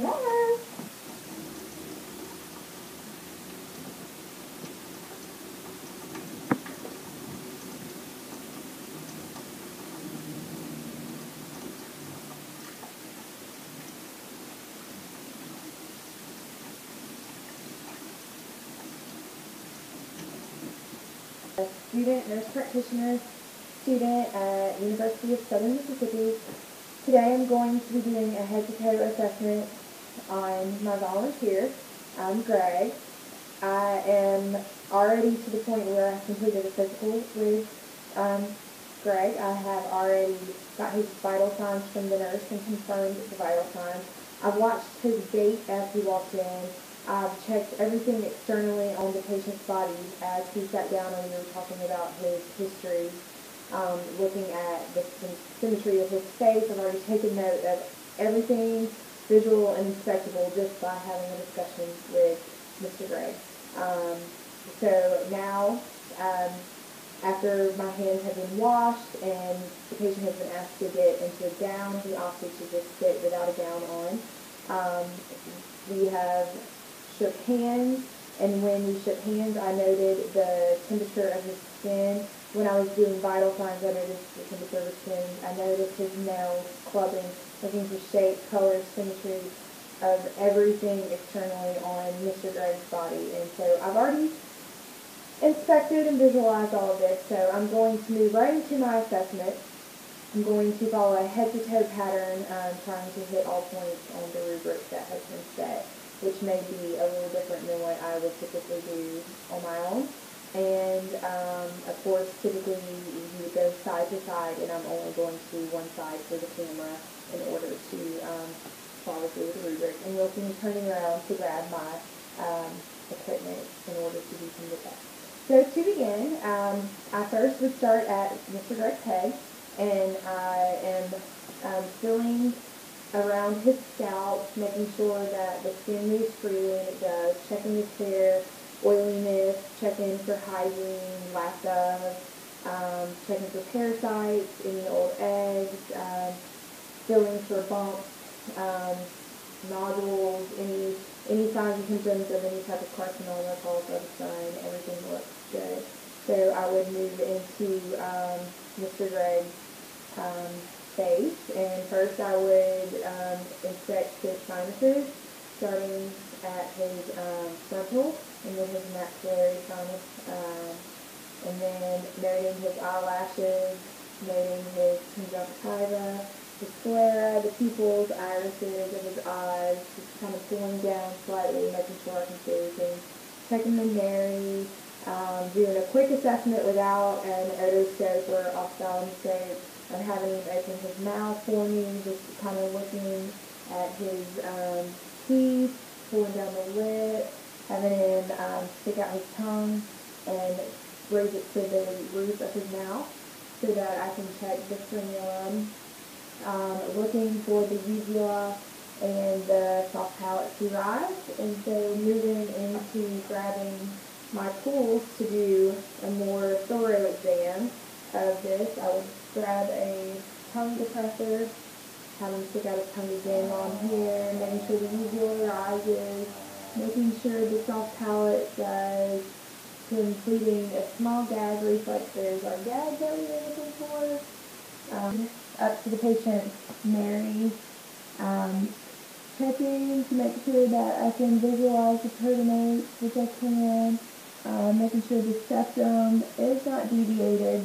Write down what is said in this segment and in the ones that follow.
Hello. A student, nurse practitioner, student at University of Southern Mississippi. Today I'm going to be doing a head-to-toe assessment on my volunteer. I'm Greg. I am already to the point where I completed a physical with Greg. I have already got his vital signs from the nurse and confirmed the vital signs. I've watched his gait as he walked in. I've checked everything externally on the patient's body as he sat down and we were talking about his history, looking at the symmetry of his face. I've already taken note of everything visual and inspectable just by having a discussion with Mr. Gray. So now, after my hands have been washed and the patient has been asked to get into a gown, he opted to just sit without a gown on. We have shook hands, and when we shook hands, I noted the temperature of his skin. When I was doing vital signs, I noticed the temperature of his skin. I noticed his nails clubbing, looking for shape, color, symmetry of everything externally on Mr. Greg's body. And so I've already inspected and visualized all of this, so I'm going to move right into my assessment. I'm going to follow a head-to-toe pattern, trying to hit all points on the rubric that has been set, which may be a little different than what I would typically do on my own. And, of course, typically you would go side to side, and I'm only going to one side for the camera in order to follow through with the rubric. And you'll see me turning around to grab my equipment in order to do some of the tests. So to begin, I first would start at Mr. Greg's head, and I am feeling around his scalp, making sure that the skin moves freely, and it does, checking his hair, oiliness, checking for hygiene, lack of, checking for parasites, any old eggs, feeling for bumps, nodules, any signs and symptoms of any type of carcinoma, called by the sun. Everything looks good. So I would move into Mr. Greg's face, and first I would inspect his sinuses, starting at his frontal, and then his maxillary sinus, and then noting his eyelashes, noting his conjunctiva, the sclera, the pupils, irises of his eyes, just kind of pulling down slightly, making sure I can see everything, checking the nary, doing a quick assessment without an otoscope or ophthalmoscope. I'm having him open his mouth for me, just kind of looking at his teeth, pulling down the lip, having him stick out his tongue and raise it to the roof of his mouth so that I can check the frenulum, looking for the uvula and the soft palate to rise, and so moving into grabbing my tools to do a more thorough exam of this. I would grab a tongue depressor, have him stick out his tongue again on here, making sure the uvula rises, making sure the soft palate does, completing a small gag reflex. There's our gag that we were looking for. Up to the patient's nary, checking to make sure that I can visualize the pertinates, which I can, making sure the septum is not deviated,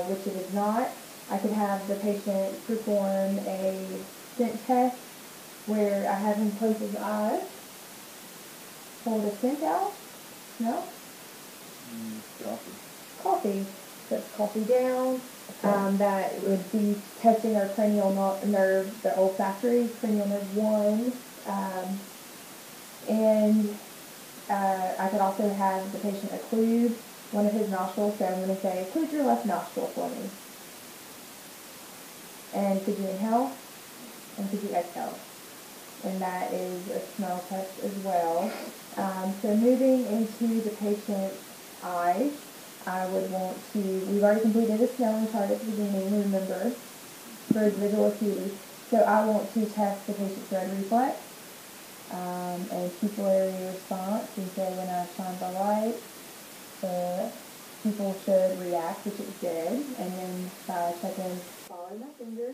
which it is not. I could have the patient perform a scent test where I have him close his eyes, hold a scent out. No? Coffee. Coffee. That's coffee down. That would be testing our cranial nerve, the olfactory, cranial nerve 1. And I could also have the patient occlude one of his nostrils. So I'm going to say, occlude your left nostril for me. And could you inhale? And could you exhale? And that is a smell test as well. So moving into the patient's eyes, I would want to, we've already completed a smelling chart at the beginning, remember, for visual acuity. So I want to test the patient's red reflex and pupillary response. And so when I shine the light, the pupil should react, which it did. And then by checking, follow my finger.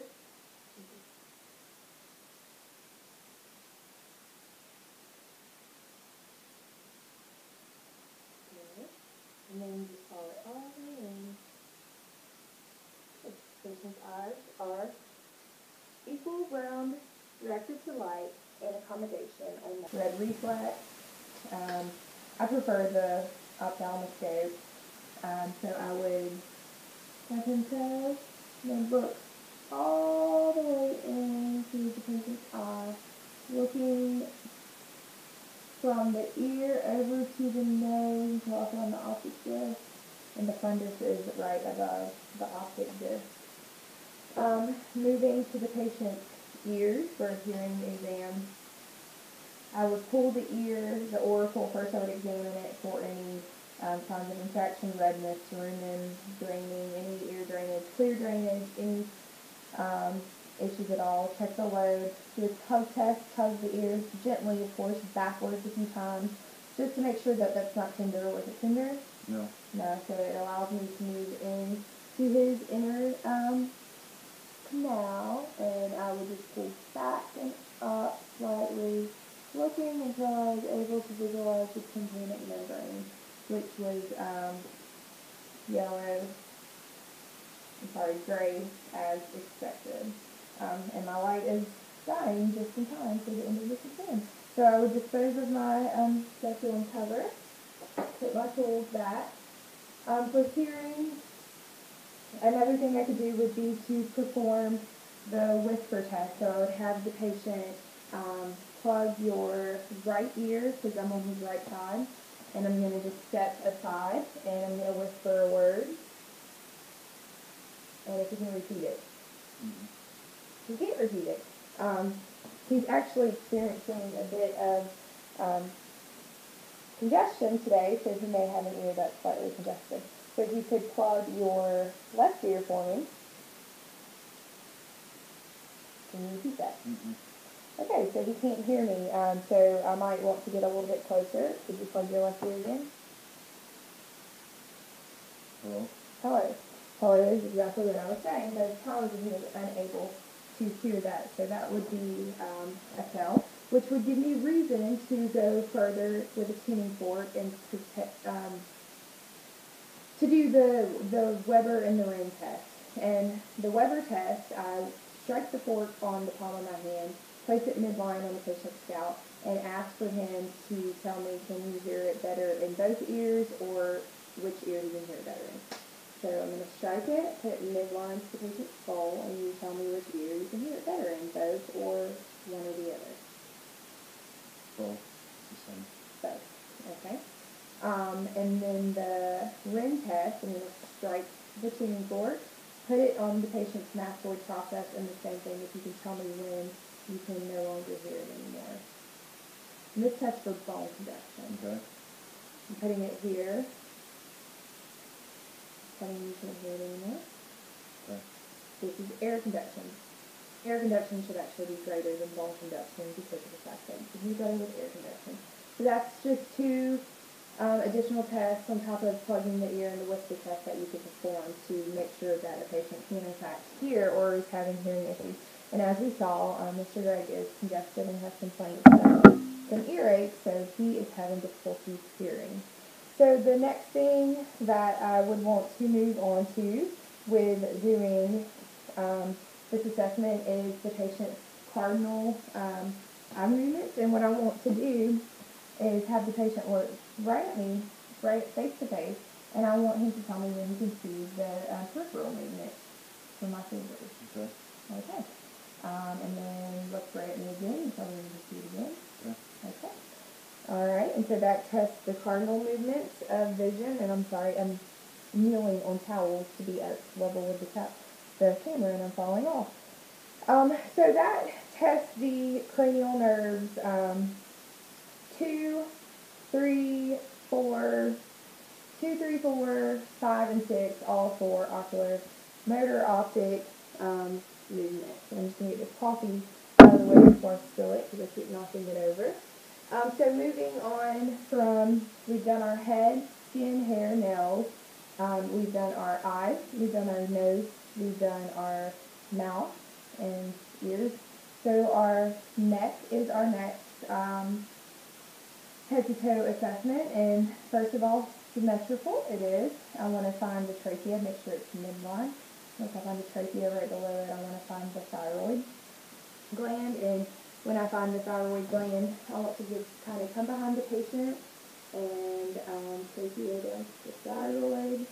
And then you just follow it all the way in. The patient's eyes are equal, round, reactive to light, and accommodation on the red reflex. I prefer the ophthalmoscope, so I would have him go and then look all the way into the patient's eye, looking from the ear over to the nose, also on the optic disc, and the fundus is right above the optic disc. Moving to the patient's ears for a hearing exam, I would pull the ear, the auricle first. I would examine it for any signs of infection, redness, rumen, draining, any ear drainage, clear drainage, any issues at all. Check the lobe. Do a tug test. Tug the ears gently, of course, backwards a few times, just to make sure that that's not tender. Was it tender? No. No. So it allows me to move in to his inner canal, and I would just pull back and up slightly, looking until I was able to visualize the tympanic membrane, which was gray as expected. And my light is dying just in time for the end of this exam. So I would dispose of my speculum cover, put my tools back. For hearing, another thing I could do would be to perform the whisper test. So I would have the patient plug your right ear, because I'm on his right side, and I'm going to just step aside, and I'm going to whisper a word, and if you can repeat it. Mm-hmm. You can't repeat it. He's actually experiencing a bit of congestion today, so he may have an ear that's slightly congested. So if you could plug your left ear for me. Can you repeat that? Mm-hmm. Okay, so he can't hear me, so I might want to get a little bit closer. Could you plug your left ear again? Hello? Hello. Hello is exactly what I was saying. Those times when he was unable to hear that. So that would be a tell, which would give me reason to go further with a tuning fork and to do the Weber and the ring test. And the Weber test, I strike the fork on the palm of my hand, place it midline on the patient's scalp, and ask for him to tell me, can you hear it better in both ears, or which ear do you hear it better in? So I'm going to strike it, put it midline to the patient's skull, and you tell me which ear you can hear it better in, both or one or the other. Both. It's the same. Both. Okay. And then the ring test, I'm going to strike the tuning fork, put it on the patient's mastoid process, and the same thing, if you can tell me when you can no longer hear it anymore. And this tests for bone conduction. Okay. I'm putting it here. Telling you can't hear it anymore. Okay. This is air conduction. Air conduction should actually be greater than bone conduction because of the fact that you can hear better with air conduction. So that's just two additional tests on top of plugging the ear and the whisper test that you can perform to make sure that a patient can in fact hear or is having hearing issues. And as we saw, Mr. Greg is congested and has complaints of some earache, so he is having difficulty hearing. So the next thing that I would want to move on to with doing this assessment is the patient's cardinal eye movements. And what I want to do is have the patient look right at me, right face to face, and I want him to tell me when he can see the peripheral movement from my fingers. Okay. Okay. And then look right at me again and tell me when you can see it again. Okay. Okay. All right, and so that tests the cardinal movements of vision, and I'm sorry, I'm kneeling on towels to be at level with the camera, and I'm falling off. So that tests the cranial nerves 2, 3, 4, 5, and 6, all for ocular, motor, optic, movement. So I'm just going to get this coffee out of the way before I spill it because I keep knocking it over. So moving on from, we've done our head, skin, hair, nails. We've done our eyes, we've done our nose, we've done our mouth and ears. So our neck is our next head to toe assessment. And first of all, symmetrical it is. I want to find the trachea, make sure it's midline. Once I find the trachea right below it, I want to find the thyroid gland. And when I find the thyroid gland, I want to just kind of come behind the patient and trachea down to the thyroid.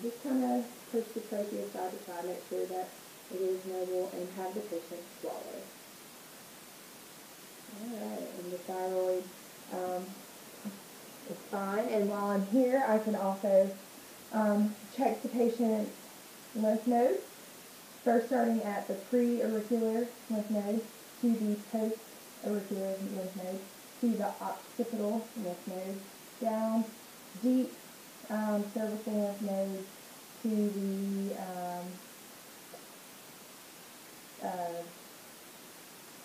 Just kind of push the trachea side to side, make sure that it is mobile, and have the patient swallow. Alright, and the thyroid is fine. And while I'm here, I can also check the patient's lymph nodes. First starting at the pre-auricular lymph node to the post-auricular lymph node to the occipital lymph node, down deep cervical lymph node to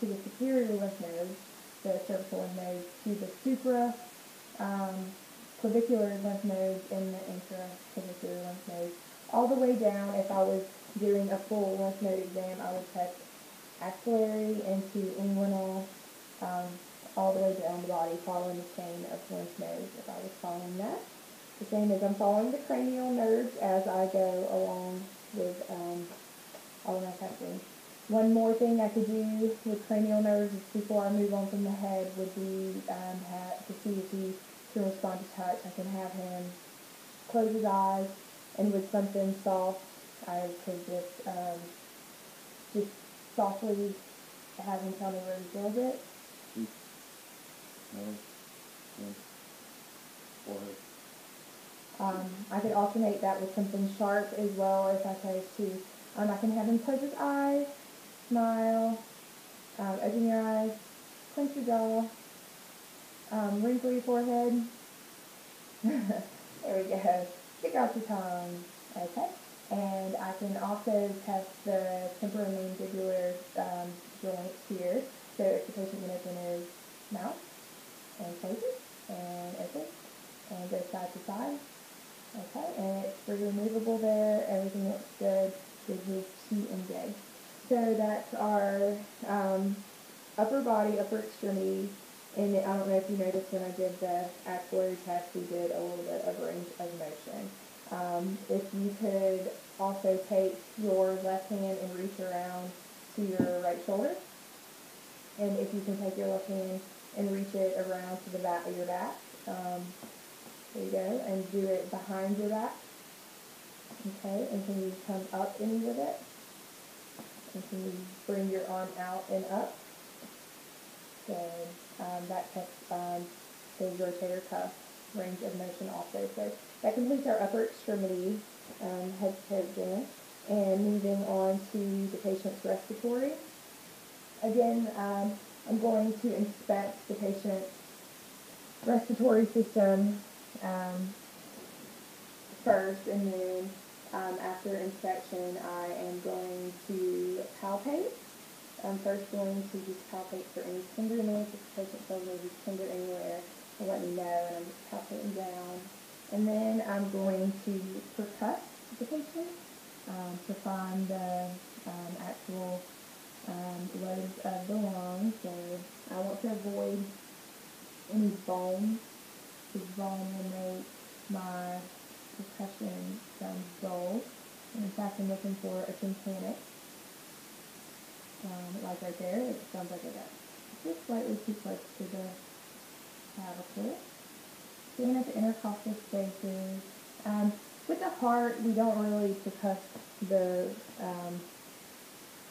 the superior lymph node, the cervical lymph node, to the supra clavicular lymph nodes and the intraclavicular lymph nodes. All the way down, if I was doing a full lymph node exam, I would check axillary into inguinal, all the way down the body, following the chain of lymph nodes if I was following that. The same as I'm following the cranial nerves as I go along with all of my testing. One more thing I could do with cranial nerves is before I move on from the head would be to see if he can respond to touch. I can have him close his eyes, and with something soft, I could just softly have him tell me where he feels it. Cheek, nose, chin, forehead. I could alternate that with something sharp as well if I chose to. I can have him close his eyes, smile, open your eyes, clench your jaw, wrinkle your forehead. There we go. Stick out your tongue. Okay. And I can also test the temporomandibular joints here. So if the patient can open his mouth and close it and open and go side to side. Okay, and it's freely movable there. Everything looks good with his T and J. So that's our upper body, upper extremity. And I don't know if you noticed when I did the axillary test, we did a little bit of range of motion. If you could also take your left hand and reach around to your right shoulder. And if you can take your left hand and reach it around to the back of your back. There you go, and do it behind your back. Okay, and can you come up any with it? And can you bring your arm out and up? Good. That tests the rotator cuff range of motion also. So that completes our upper extremity head to toe exam. And moving on to the patient's respiratory. Again, I'm going to inspect the patient's respiratory system first, and then after inspection I am going to palpate. I'm first going to just palpate for any tenderness. If the patient feels there's tender anywhere, will let me know, and I'm just palpating down. And then I'm going to percuss the patient to find the actual lobes of the lungs. So I want to avoid any bone, because bone will make my percussion sound dull. And in fact, I'm looking for a tympanic. Like right there, it sounds like I got just slightly too close to the clavicle. Looking at the intercostal spaces. With the heart, we don't really percuss the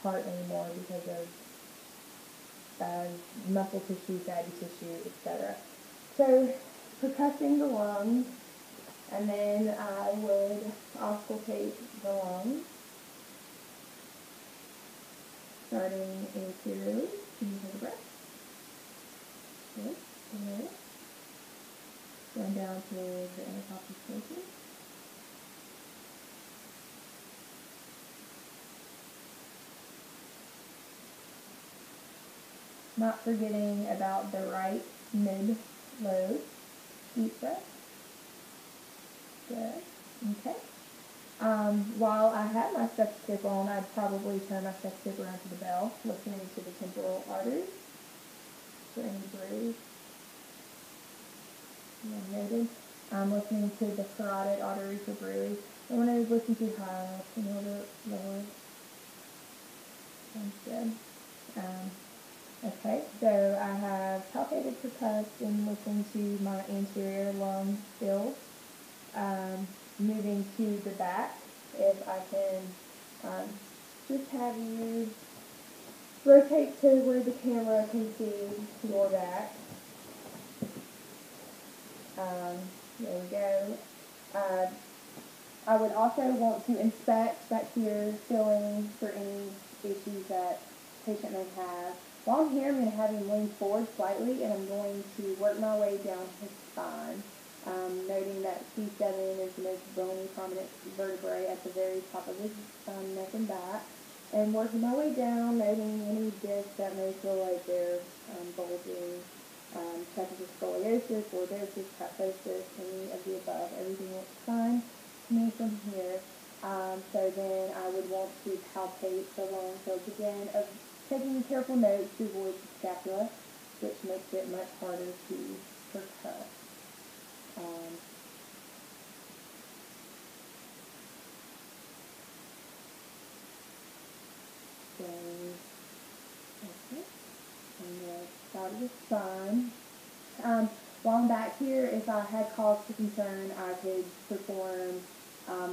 heart anymore because of muscle tissue, fatty tissue, etc. So, percussing the lungs, and then I would auscultate the lungs, starting anteriorly. Can you take a breath? Good. Good. Going down to the intercostal spaces. Not forgetting about the right mid-lobe. Deep breath. Good. Okay. While I had my stethoscope on, I'd probably turn my stethoscope around to the bell, listening to the temporal arteries for any bruise. Noted. I'm listening to the carotid artery for bruise. I want to listen to high and a little bit lower. Sounds good. Okay, so I have palpated for cuffs and listened to my anterior lung field. Moving to the back, if I can just have you rotate to where the camera can see your back. There we go. I would also want to inspect back here, feeling for any issues that the patient may have. While I'm here, I'm going to have him lean forward slightly, and I'm going to work my way down his spine, noting that C7 is the most bony prominent vertebrae at the very top of his neck and back, and working my way down, noting any discs that may feel like they're bulging. Checking for scoliosis, lordosis, kyphosis, any of the above. Everything looks fine to me from here. So then I would want to palpate the lung fields again, of taking careful notes to avoid the scapula, which makes it much harder to percuss. Okay. And the side of the spine. While I'm back here, if I had cause for concern, I could perform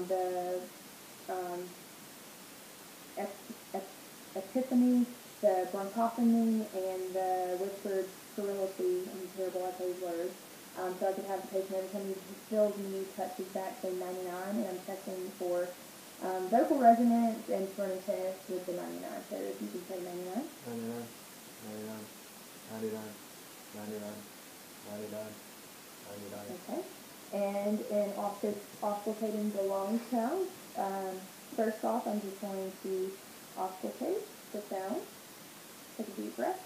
the epiphany, the bronchophony, and the whispered sterility. I'm terrible at those words. So I could have the patient every time he feels me touch his back say 99, and I'm checking for vocal resonance and phonotest with the 99. So if you can say 99. 99, 99, 99, 99, 99, 99. Okay. And in auscultating the lung sounds, first off, I'm just going to auscultate the sound. Take a deep breath.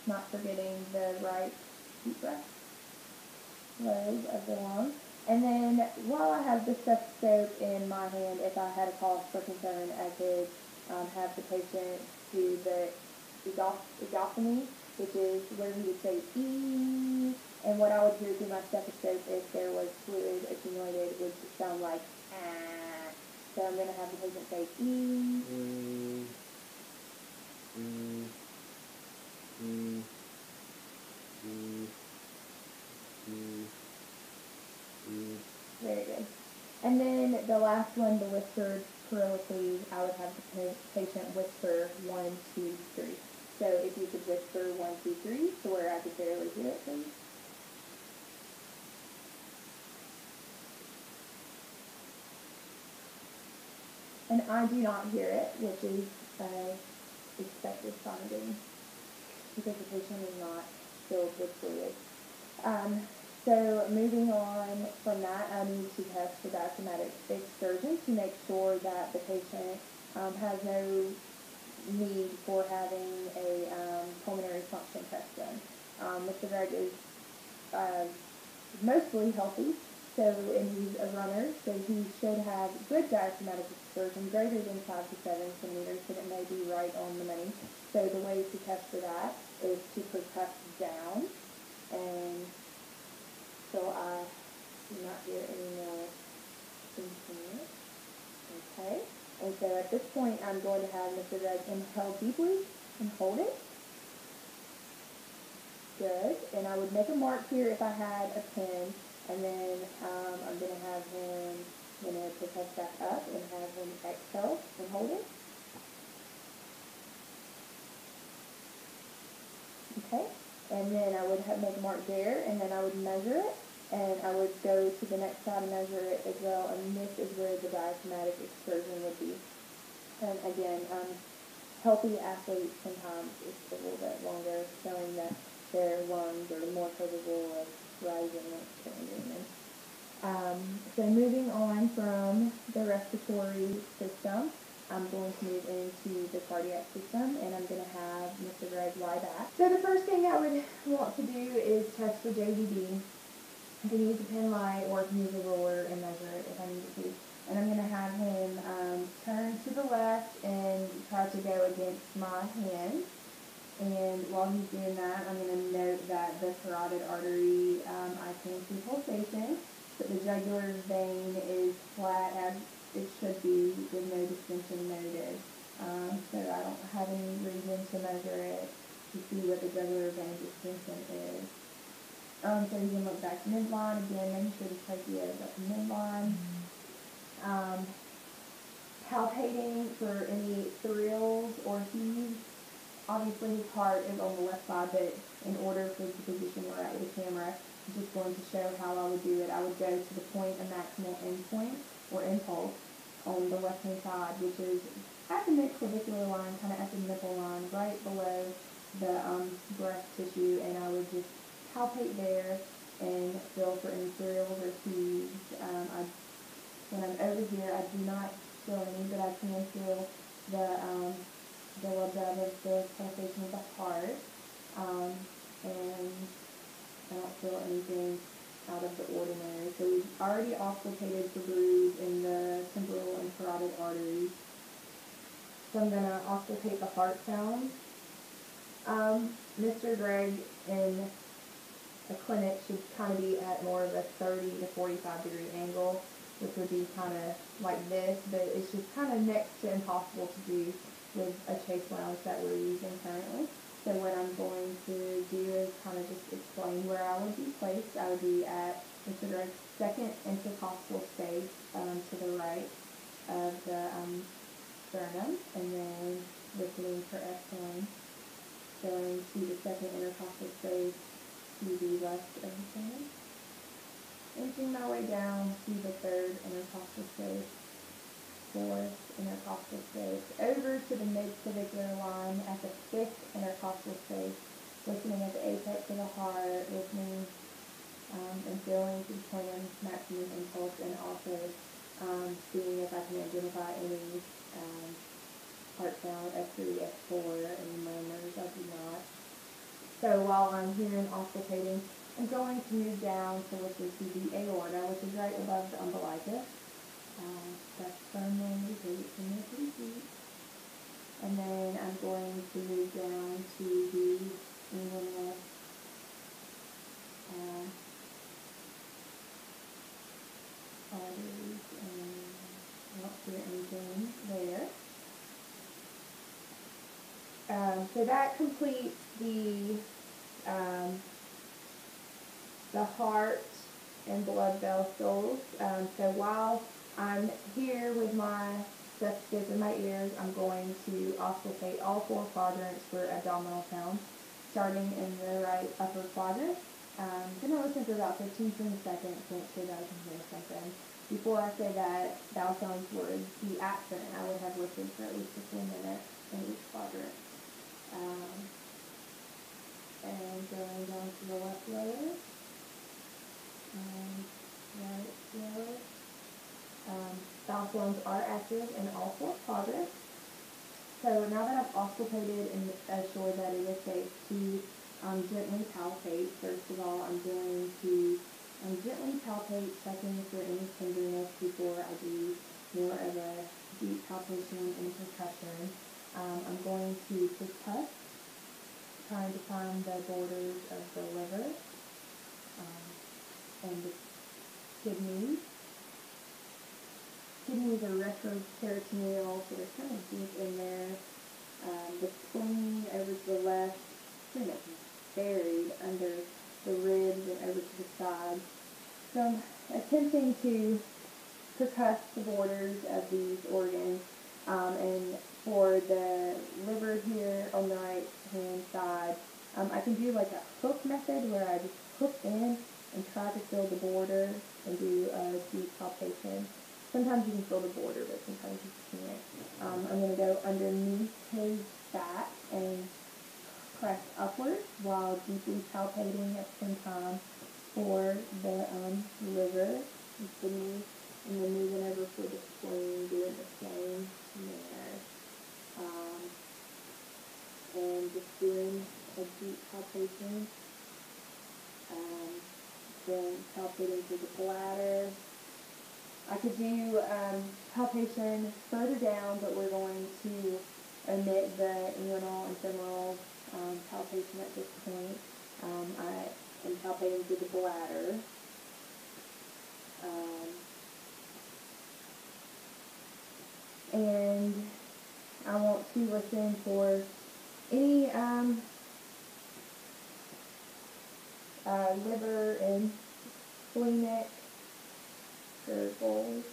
Not forgetting the right deep breath lobe of the lung. And then while I have the stethoscope in my hand, if I had a cause for concern, I could have the patient do the egophony, which is where he would say E, and what I would hear through my stethoscope if there was fluid accumulated would sound like ah. So I'm going to have the patient say E. Very good. And then the last one, the whispered perilously, I would have the patient whisper 1, 2, 3. So if you could whisper 1, 2, 3 to where I could barely hear it, please. And I do not hear it, which is expected finding because the patient is not filled with fluid. So moving on from that, I need to test for diaphragmatic excursion to make sure that the patient has no need for having a pulmonary function test done. Mr. Greg is mostly healthy, and he's a runner, so he should have good diaphragmatic excursion, greater than 5 to 7 centimeters, but it may be right on the money. So the way to test for that is to percuss down, and so I do not hear any more infinite. Okay, and so at this point I'm going to have Mr. Greg inhale deeply and hold it. Good, and I would make a mark here if I had a pen, and then I'm going to have him, percuss back up and have him exhale and hold it. Okay, and then I would make a mark there, and then I would measure it, and I would go to the next side and measure it as well, and this is where the diaphragmatic excursion would be. And again, healthy athletes sometimes it's a little bit longer, showing that their lungs are more capable of rising and expanding. So moving on from the respiratory system, I'm going to move into the cardiac system, and I'm going to have Mr. Greg lie back. So the first thing I would want to do is test for JVD. I can use a pen light, or I can use a ruler and measure it if I need to. And I'm going to have him turn to the left and try to go against my hand. And while he's doing that, I'm going to note that the carotid artery, I can see pulsation, but the jugular vein is flat as it should be with no distension noted. So I don't have any reason to measure it to see what the jugular vein distension is. So you can look back to midline, again, making sure the trachea is up to midline. Palpating for any thrills or heaves. Obviously his heart is on the left side, but in order for the position we're at with the camera, I'm just going to show how I would do it. I would go to the point of maximal endpoint, or impulse, on the left-hand side, which is at the mid-clavicular line, kind of at the nipple line, right below the breast tissue, and I would just palpate there and feel for any thrills or heaves. When I'm over here, I do not feel any, but I can feel the rub of the pulsation of the heart, and I don't feel anything out of the ordinary. So we've already auscultated the bruise in the temporal and carotid arteries. So I'm going to auscultate the heart sound. Mr. Greg in the clinic should kind of be at more of a 30 to 45 degree angle, which would be kind of like this, but it's just kind of next to impossible to do with a chase lounge that we're using currently. So what I'm going to do is kind of just explain where I would be placed. I would be at Mr. Greg's second intercostal space to the right of the sternum, and then listening for S1, going to the second intercostal space to the left of the sternum, inching my way down to the third intercostal space, fourth intercostal space, over to the mid-clavicular line at the fifth intercostal space, listening at the apex of the heart, listening and feeling to the point of maximum impulse, and also seeing if I can identify any heart sound, S3, S4, any murmurs. I do not. So while I'm here and auscultating, I'm going to move down to listen to the aorta, which is right above the umbilicus. That's firmly rooted in the 3 feet. And then I'm going to move down to the inguinal arteries, and I don't hear anything there. So that completes the heart and blood vessels. So while I'm here with my stethoscope in my ears, I'm going to auscultate all 4 quadrants for abdominal sounds, starting in the right upper quadrant. I'm going to listen for about 15-20 seconds to make sure that I can hear something. Before I say that vowel sounds would be absent, I would have listened for at least a full minute in each quadrant. And going down to the left lower, and right lower. Vowel sounds are active in all 4 quadrants. So now that I've auscultated and assured that it is safe to gently palpate, first of all, I'm going to gently palpate, checking for any tenderness before I do more of a deep palpation and percussion. I'm going to percuss, trying to find the borders of the liver and the kidneys. Kidneys are retroperitoneal, so they're kind of deep in there. The spleen over to the left, pretty much buried under the ribs and over to the side. So I'm attempting to percuss the borders of these organs. And for the liver here on the right hand side, I can do like a hook method where I just hook in and try to feel the border and do a deep palpation. Sometimes you can feel the border, but sometimes you can't. I'm going to go underneath his back and press upward while deeply palpating at the same time for the liver, the knee, and then moving over for the spleen, doing the same there. And just doing a deep palpation, then palpating through the bladder. I could do palpation further down, but we're going to omit the inguinal and femoral palpation at this point. I am palpating through the bladder. And I want to listen for any liver and splenic gurgles.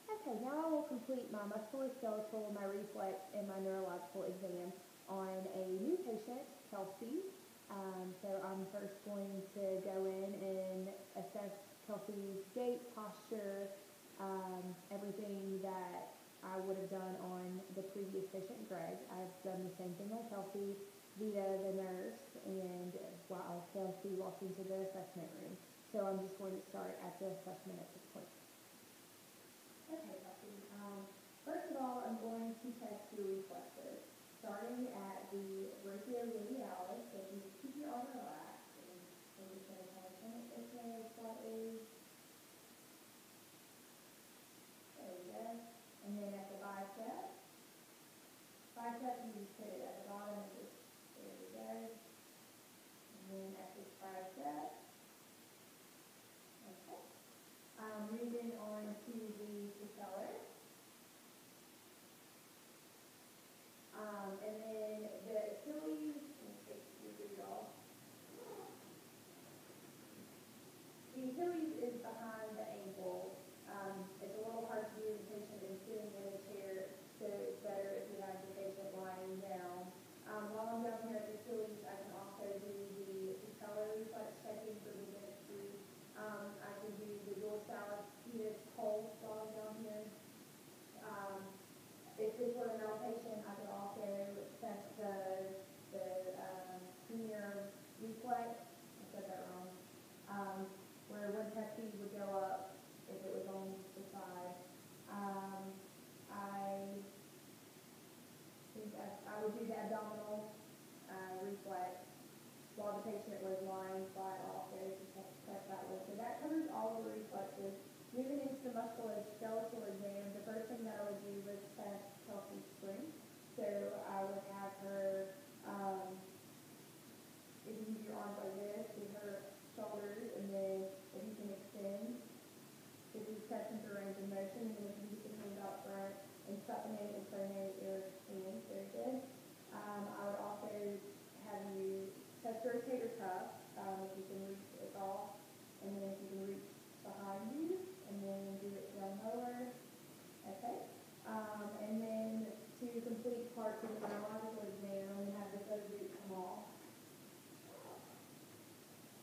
Okay, now I will complete my musculoskeletal, my reflex, and my neurological exam on a new patient, Kelsey. So I'm first going to go in and assess Kelsey's gait, posture, everything that I would have done on the previous patient, Greg. I've done the same thing on Kelsey via the nurse and while Kelsey walked into the assessment room. So I'm just going to start at the assessment at this point. Okay, Kelsey. First of all, I'm going to test your reflexes, starting at the brachioradialis. So you keep your arm relaxed and maybe pay attention. Okay, slightly. There you go. And then at the bicep, you just put it at the bottom and just, there we go. And then at this tricep. Okay. Moving on to the patellar. And then the Achilles, let's take your boot off. The Achilles is behind the ankle. It's a little hard to do the patient is sitting in a chair, so it's better if you have the patient lying down. While I'm down here at the Achilles, I can also do the patellar reflex checking for beginner's speed. I can do the dorsalis pulse while I'm down here. If this were an outpatient, I could also test the premier reflex. I said that wrong. Where one test speed would go up if it was on the side. I think I would do the abdominal reflex while the patient was lying flat also to test that one. So that covers all of the reflexes. Moving into the musculoskeletal exam, the first thing that I would do was test Kelsey's strength. So I would have her, if you use your arms like this, with her shoulders, and then if you can extend, if you testing for range of motion, and then if you get the hand out front and supinate and pronate your hands, very good. I would also have you test rotator cuff, if you can reach it all, and then if you can reach behind you, and then do it down lower. Okay. And then to complete parts of the neurological exam, I'm going to have the photo boot come off.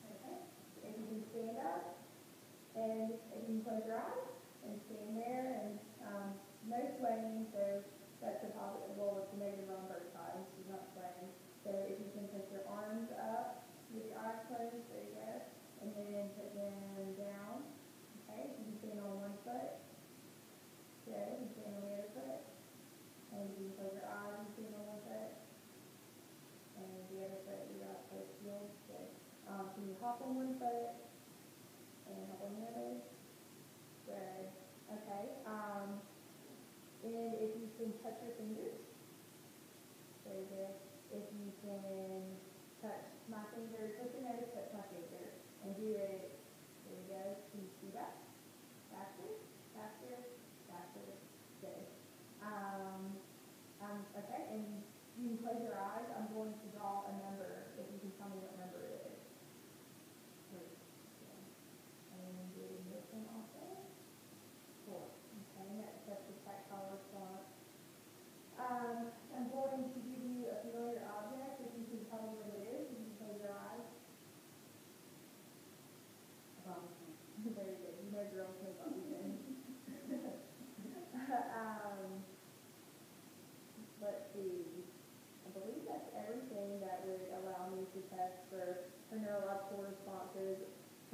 Okay. If you can stand up, and if you can close your eyes, and stand there, and no swaying, so that's a positive, well, it's a negative on both sides, she's not swaying. So if you can put your arms up with your eyes closed, there you go, and then put them down. Okay, you can stand on one foot. Good, you can stand on the other foot. And you can close your eyes and stand on one foot. And the other foot, your eyes closed, heels. Good. Can you hop on one foot and hop on the other? Good. Okay. And if you can touch your fingers. Very good. If you can touch my finger, put your nose, touch my finger, and do it. There we go. Can you see that? Faster, faster, faster. Good. Okay, and you can close your eyes. I'm going to draw a number. If you can tell me what number it is. Great. And do this one also. 4. Okay, that's the tactile response. I'm going to give you a familiar object. If you can tell me what it is, you can close your eyes. Very good. You know girls know bumpkin. Let's see. I believe that's her neurological responses,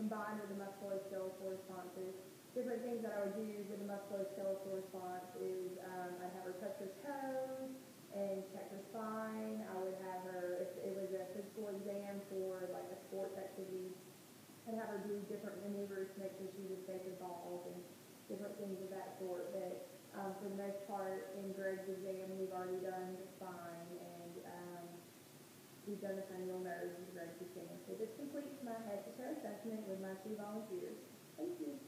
combined with the musculoskeletal responses. Different things that I would do with the musculoskeletal response is I'd have her touch her toes and check her spine. I would have her, if it was a physical exam for like a sports activity, I'd have her do different maneuvers to make sure she was safe with balls and different things of that sort. But for the most part, in Greg's exam, we've already done the spine and we've done the cranial nerves in Greg's exam. So this completes my head to toe assessment with my 2 volunteers. Thank you.